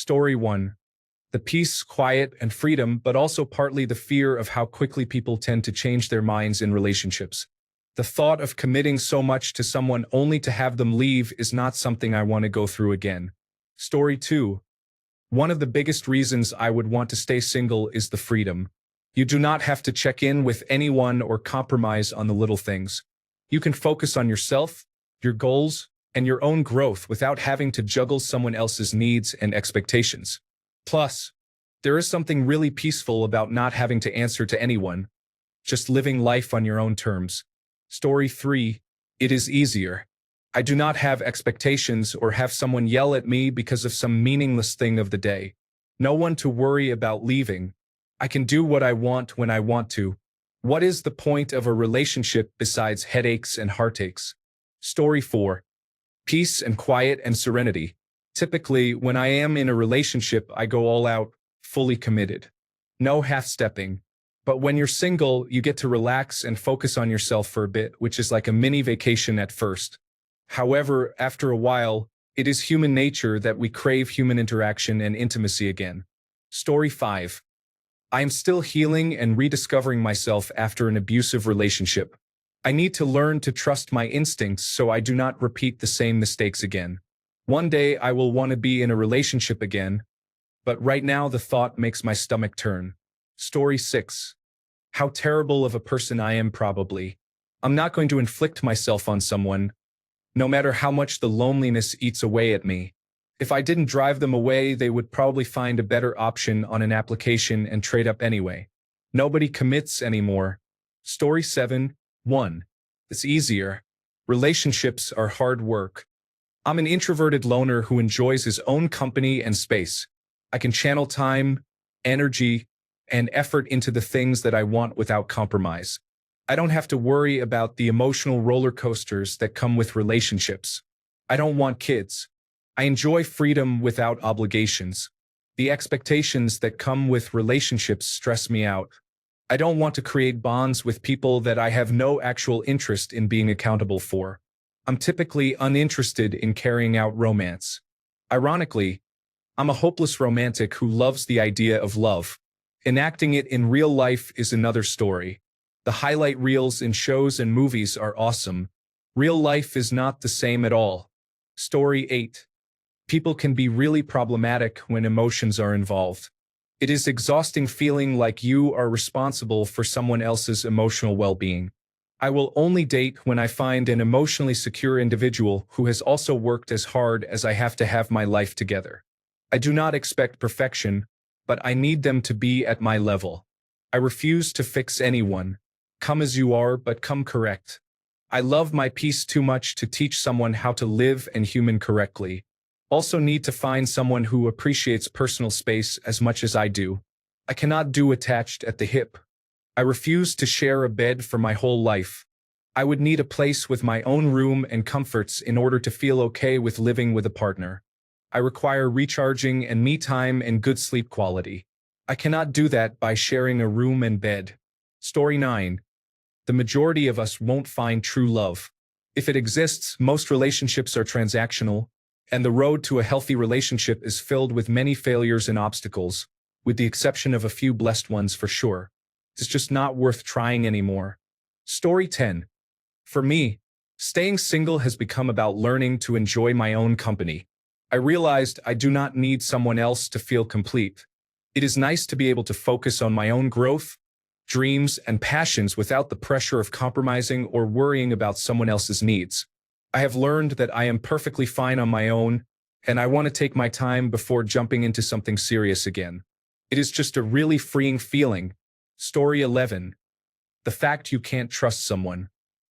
Story 1. The peace, quiet, and freedom, but also partly the fear of how quickly people tend to change their minds in relationships. The thought of committing so much to someone only to have them leave is not something I want to go through again. Story 2. One of the biggest reasons I would want to stay single is the freedom. You do not have to check in with anyone or compromise on the little things. You can focus on yourself, your goals, and your own growth without having to juggle someone else's needs and expectations. Plus, there is something really peaceful about not having to answer to anyone, just living life on your own terms. Story 3. It is easier. I do not have expectations or have someone yell at me because of some meaningless thing of the day. No one to worry about leaving. I can do what I want when I want to. What is the point of a relationship besides headaches and heartaches? Story 4. Peace and quiet and serenity. Typically, when I am in a relationship, I go all out, fully committed. No half-stepping. But when you're single, you get to relax and focus on yourself for a bit, which is like a mini vacation at first. However, after a while, it is human nature that we crave human interaction and intimacy again. Story 5. I am still healing and rediscovering myself after an abusive relationship. I need to learn to trust my instincts so I do not repeat the same mistakes again. One day I will want to be in a relationship again, but right now the thought makes my stomach turn. Story 6. How terrible of a person I am probably. I'm not going to inflict myself on someone, no matter how much the loneliness eats away at me. If I didn't drive them away, they would probably find a better option on an application and trade up anyway. Nobody commits anymore. Story 7. 1. It's easier. Relationships are hard work. I'm an introverted loner who enjoys his own company and space. I can channel time, energy, and effort into the things that I want without compromise. I don't have to worry about the emotional roller coasters that come with relationships. I don't want kids. I enjoy freedom without obligations. The expectations that come with relationships stress me out. I don't want to create bonds with people that I have no actual interest in being accountable for. I'm typically uninterested in carrying out romance. Ironically, I'm a hopeless romantic who loves the idea of love. Enacting it in real life is another story. The highlight reels in shows and movies are awesome. Real life is not the same at all. Story 8. People can be really problematic when emotions are involved. It is exhausting feeling like you are responsible for someone else's emotional well-being. I will only date when I find an emotionally secure individual who has also worked as hard as I have to have my life together. I do not expect perfection, but I need them to be at my level. I refuse to fix anyone. Come as you are, but come correct. I love my peace too much to teach someone how to live and human correctly. Also need to find someone who appreciates personal space as much as I do. I cannot do attached at the hip. I refuse to share a bed for my whole life. I would need a place with my own room and comforts in order to feel okay with living with a partner. I require recharging and me time and good sleep quality. I cannot do that by sharing a room and bed. Story 9. The majority of us won't find true love. If it exists, most relationships are transactional, and the road to a healthy relationship is filled with many failures and obstacles, with the exception of a few blessed ones for sure. It's just not worth trying anymore. Story 10. For me, staying single has become about learning to enjoy my own company. I realized I do not need someone else to feel complete. It is nice to be able to focus on my own growth, dreams, and passions without the pressure of compromising or worrying about someone else's needs. I have learned that I am perfectly fine on my own, and I want to take my time before jumping into something serious again. It is just a really freeing feeling. Story 11. The fact you can't trust someone.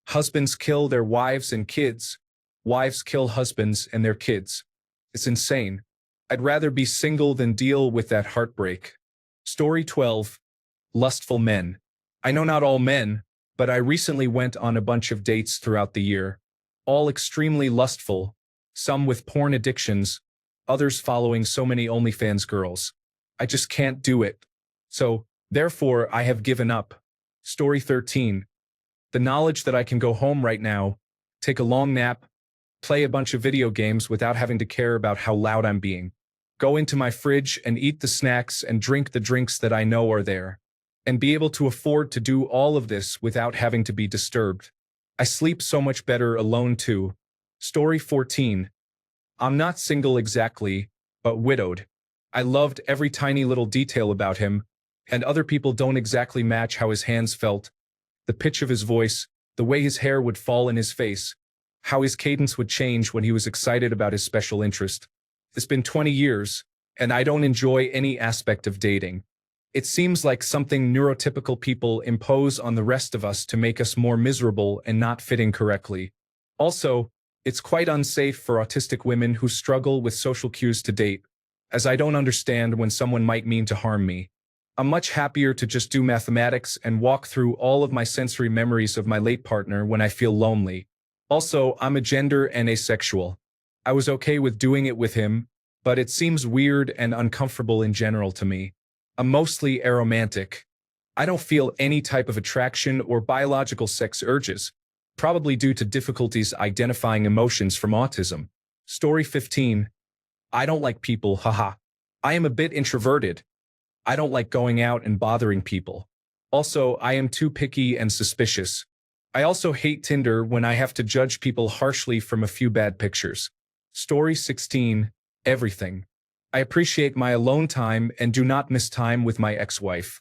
Husbands kill their wives and kids. Wives kill husbands and their kids. It's insane. I'd rather be single than deal with that heartbreak. Story 12. Lustful men. I know not all men, but I recently went on a bunch of dates throughout the year. All extremely lustful, some with porn addictions, others following so many OnlyFans girls. I just can't do it. So, therefore, I have given up. Story 13. The knowledge that I can go home right now, take a long nap, play a bunch of video games without having to care about how loud I'm being. go into my fridge and eat the snacks and drink the drinks that I know are there, and be able to afford to do all of this without having to be disturbed. I sleep so much better alone too. Story 14. I'm not single exactly, but widowed. I loved every tiny little detail about him, and other people don't exactly match how his hands felt, the pitch of his voice, the way his hair would fall in his face, how his cadence would change when he was excited about his special interest. It's been 20 years, and I don't enjoy any aspect of dating. It seems like something neurotypical people impose on the rest of us to make us more miserable and not fitting correctly. Also, it's quite unsafe for autistic women who struggle with social cues to date, as I don't understand when someone might mean to harm me. I'm much happier to just do mathematics and walk through all of my sensory memories of my late partner when I feel lonely. Also, I'm a gender and asexual. I was okay with doing it with him, but it seems weird and uncomfortable in general to me. I'm mostly aromantic. I don't feel any type of attraction or biological sex urges, probably due to difficulties identifying emotions from autism. Story 15. I don't like people, haha. I am a bit introverted. I don't like going out and bothering people. Also, I am too picky and suspicious. I also hate Tinder when I have to judge people harshly from a few bad pictures. Story 16. Everything. I appreciate my alone time and do not miss time with my ex-wife.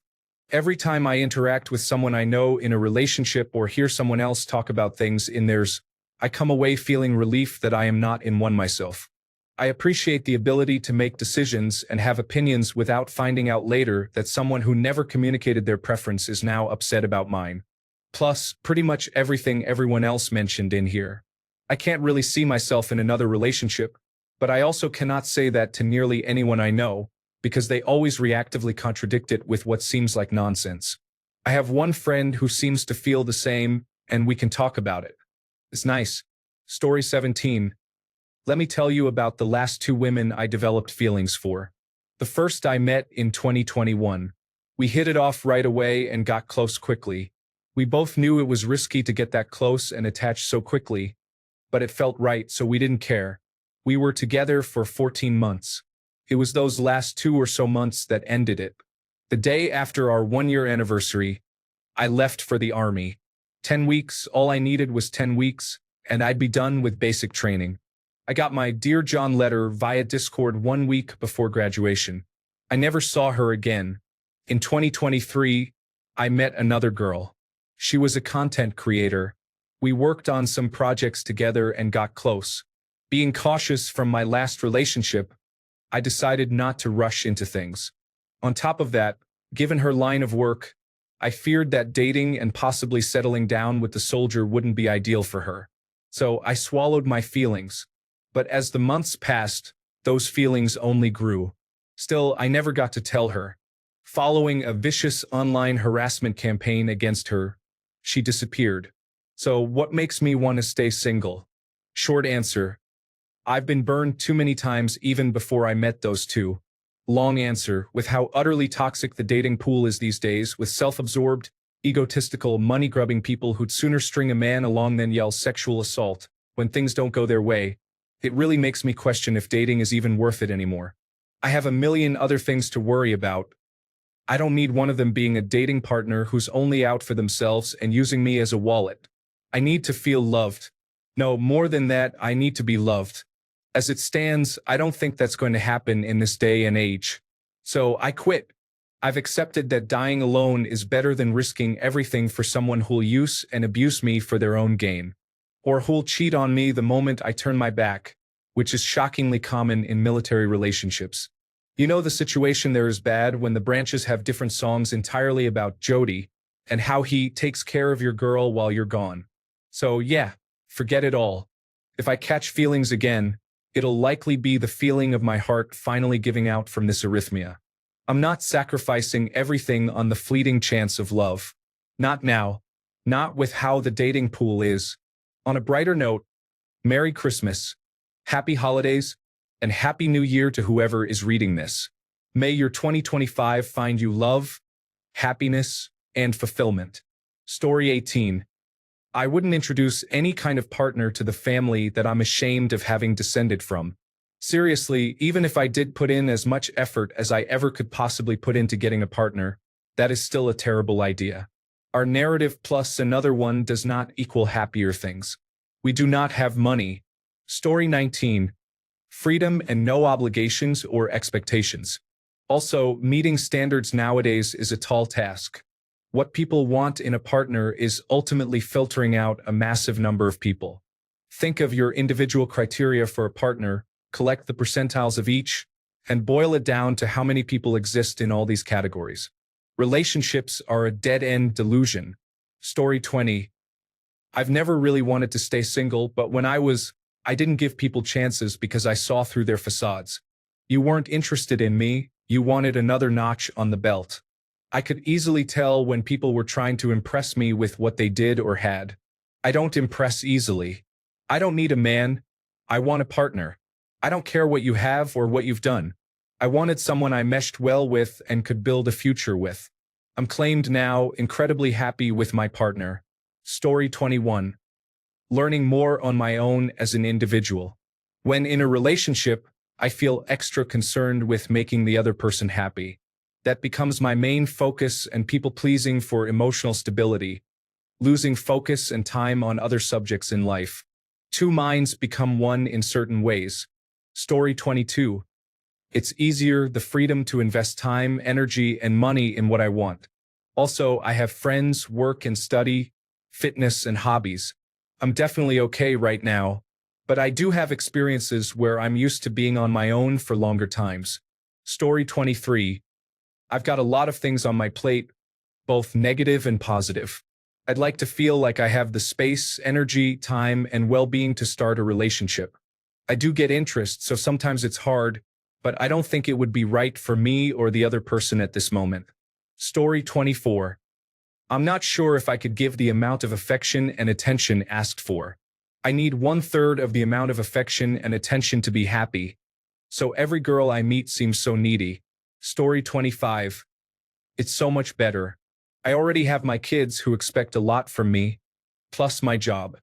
Every time I interact with someone I know in a relationship or hear someone else talk about things in theirs, I come away feeling relief that I am not in one myself. I appreciate the ability to make decisions and have opinions without finding out later that someone who never communicated their preference is now upset about mine. Plus, pretty much everything everyone else mentioned in here. I can't really see myself in another relationship, but I also cannot say that to nearly anyone I know, because they always reactively contradict it with what seems like nonsense. I have one friend who seems to feel the same, and we can talk about it. It's nice. Story 17. Let me tell you about the last two women I developed feelings for. The first I met in 2021. We hit it off right away and got close quickly. We both knew it was risky to get that close and attach so quickly, but it felt right, so we didn't care. We were together for 14 months. It was those last 2 or so months that ended it. The day after our 1-year anniversary, I left for the army. 10 weeks, all I needed was 10 weeks, and I'd be done with basic training. I got my Dear John letter via Discord 1 week before graduation. I never saw her again. In 2023, I met another girl. She was a content creator. We worked on some projects together and got close. Being cautious from my last relationship, I decided not to rush into things. On top of that, given her line of work, I feared that dating and possibly settling down with the soldier wouldn't be ideal for her. So I swallowed my feelings. But as the months passed, those feelings only grew. Still, I never got to tell her. Following a vicious online harassment campaign against her, she disappeared. So what makes me want to stay single? Short answer. I've been burned too many times even before I met those two. Long answer, with how utterly toxic the dating pool is these days, with self-absorbed, egotistical, money-grubbing people who'd sooner string a man along than yell sexual assault when things don't go their way. It really makes me question if dating is even worth it anymore. I have a million other things to worry about. I don't need one of them being a dating partner who's only out for themselves and using me as a wallet. I need to feel loved. No, more than that, I need to be loved. As it stands, I don't think that's going to happen in this day and age. So I quit. I've accepted that dying alone is better than risking everything for someone who'll use and abuse me for their own gain. Or who'll cheat on me the moment I turn my back, which is shockingly common in military relationships. You know the situation there is bad when the branches have different songs entirely about Jody and how he takes care of your girl while you're gone. So yeah, forget it all. If I catch feelings again, it'll likely be the feeling of my heart finally giving out from this arrhythmia. I'm not sacrificing everything on the fleeting chance of love. Not now. Not with how the dating pool is. On a brighter note, Merry Christmas, Happy Holidays, and Happy New Year to whoever is reading this. May your 2025 find you love, happiness, and fulfillment. Story 18. I wouldn't introduce any kind of partner to the family that I'm ashamed of having descended from. Seriously, even if I did put in as much effort as I ever could possibly put into getting a partner, that is still a terrible idea. Our narrative plus another one does not equal happier things. We do not have money. Story 19. Freedom and no obligations or expectations. Also, meeting standards nowadays is a tall task. What people want in a partner is ultimately filtering out a massive number of people. Think of your individual criteria for a partner, collect the percentiles of each, and boil it down to how many people exist in all these categories. Relationships are a dead-end delusion. Story 20. I've never really wanted to stay single, but when I didn't give people chances because I saw through their facades. You weren't interested in me, you wanted another notch on the belt. I could easily tell when people were trying to impress me with what they did or had. I don't impress easily. I don't need a man. I want a partner. I don't care what you have or what you've done. I wanted someone I meshed well with and could build a future with. I'm claimed now, incredibly happy with my partner. Story 21. Learning more on my own as an individual. When in a relationship, I feel extra concerned with making the other person happy. That becomes my main focus, and people-pleasing for emotional stability, losing focus and time on other subjects in life. Two minds become one in certain ways. Story 22. It's easier, the freedom to invest time, energy, and money in what I want. Also, I have friends, work and study, fitness and hobbies. I'm definitely okay right now, but I do have experiences where I'm used to being on my own for longer times. Story 23. I've got a lot of things on my plate, both negative and positive. I'd like to feel like I have the space, energy, time, and well-being to start a relationship. I do get interest, so sometimes it's hard, but I don't think it would be right for me or the other person at this moment. Story 24. I'm not sure if I could give the amount of affection and attention asked for. I need 1/3 of the amount of affection and attention to be happy. So every girl I meet seems so needy. Story 25. It's so much better. I already have my kids who expect a lot from me, plus my job.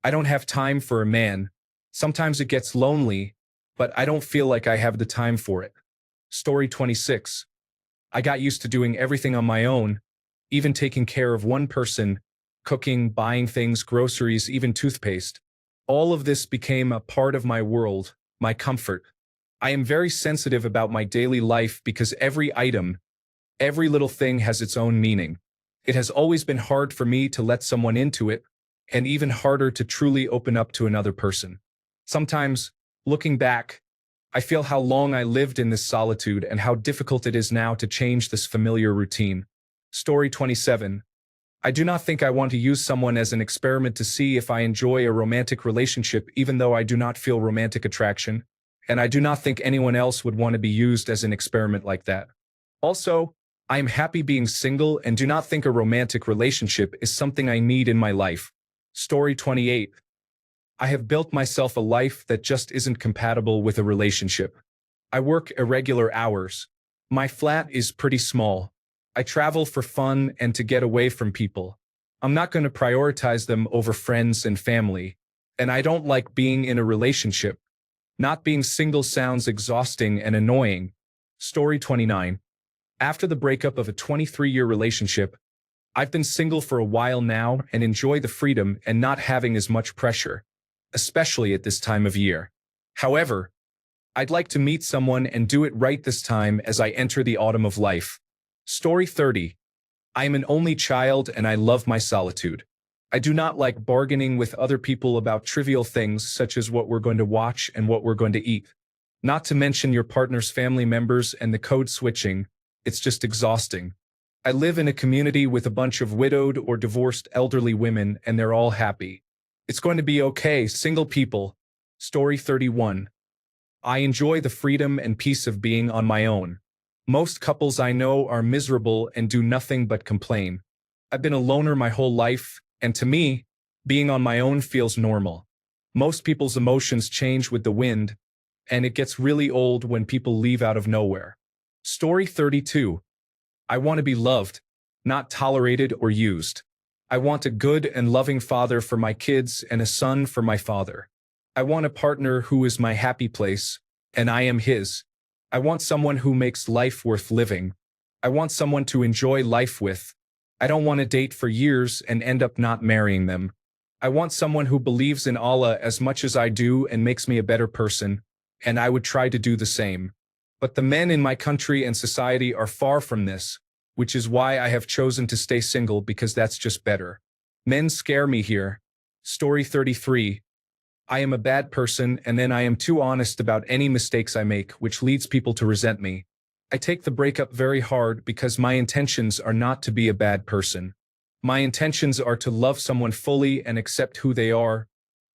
I don't have time for a man. Sometimes it gets lonely, but I don't feel like I have the time for it. Story 26. I got used to doing everything on my own, even taking care of one person, cooking, buying things, groceries, even toothpaste. All of this became a part of my world, my comfort. I am very sensitive about my daily life because every item, every little thing has its own meaning. It has always been hard for me to let someone into it, and even harder to truly open up to another person. Sometimes, looking back, I feel how long I lived in this solitude and how difficult it is now to change this familiar routine. Story 27. I do not think I want to use someone as an experiment to see if I enjoy a romantic relationship, even though I do not feel romantic attraction. And I do not think anyone else would want to be used as an experiment like that. Also, I am happy being single and do not think a romantic relationship is something I need in my life. Story 28. I have built myself a life that just isn't compatible with a relationship. I work irregular hours. My flat is pretty small. I travel for fun and to get away from people. I'm not going to prioritize them over friends and family. And I don't like being in a relationship. Not being single sounds exhausting and annoying. Story 29. After the breakup of a 23-year relationship, I've been single for a while now and enjoy the freedom and not having as much pressure, especially at this time of year. However, I'd like to meet someone and do it right this time as I enter the autumn of life. Story 30. I am an only child and I love my solitude. I do not like bargaining with other people about trivial things such as what we're going to watch and what we're going to eat. Not to mention your partner's family members and the code switching. It's just exhausting. I live in a community with a bunch of widowed or divorced elderly women and they're all happy. It's going to be okay, single people. Story 31. I enjoy the freedom and peace of being on my own. Most couples I know are miserable and do nothing but complain. I've been a loner my whole life, and to me, being on my own feels normal. Most people's emotions change with the wind, and it gets really old when people leave out of nowhere. Story 32. I want to be loved, not tolerated or used. I want a good and loving father for my kids and a son for my father. I want a partner who is my happy place, and I am his. I want someone who makes life worth living. I want someone to enjoy life with. I don't want to date for years and end up not marrying them. I want someone who believes in Allah as much as I do and makes me a better person, and I would try to do the same. But the men in my country and society are far from this, which is why I have chosen to stay single because that's just better. Men scare me here. Story 33. I am a bad person and then I am too honest about any mistakes I make, which leads people to resent me. I take the breakup very hard because my intentions are not to be a bad person. My intentions are to love someone fully and accept who they are,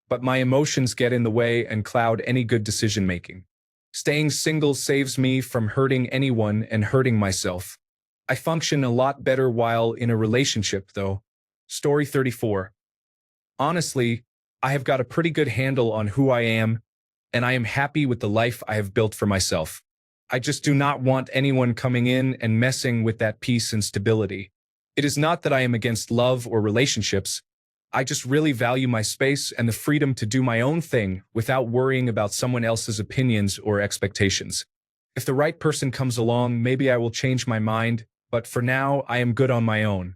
but my emotions get in the way and cloud any good decision-making. Staying single saves me from hurting anyone and hurting myself. I function a lot better while in a relationship, though. Story 34. Honestly, I have got a pretty good handle on who I am, and I am happy with the life I have built for myself. I just do not want anyone coming in and messing with that peace and stability. It is not that I am against love or relationships. I just really value my space and the freedom to do my own thing without worrying about someone else's opinions or expectations. If the right person comes along, maybe I will change my mind, but for now, I am good on my own.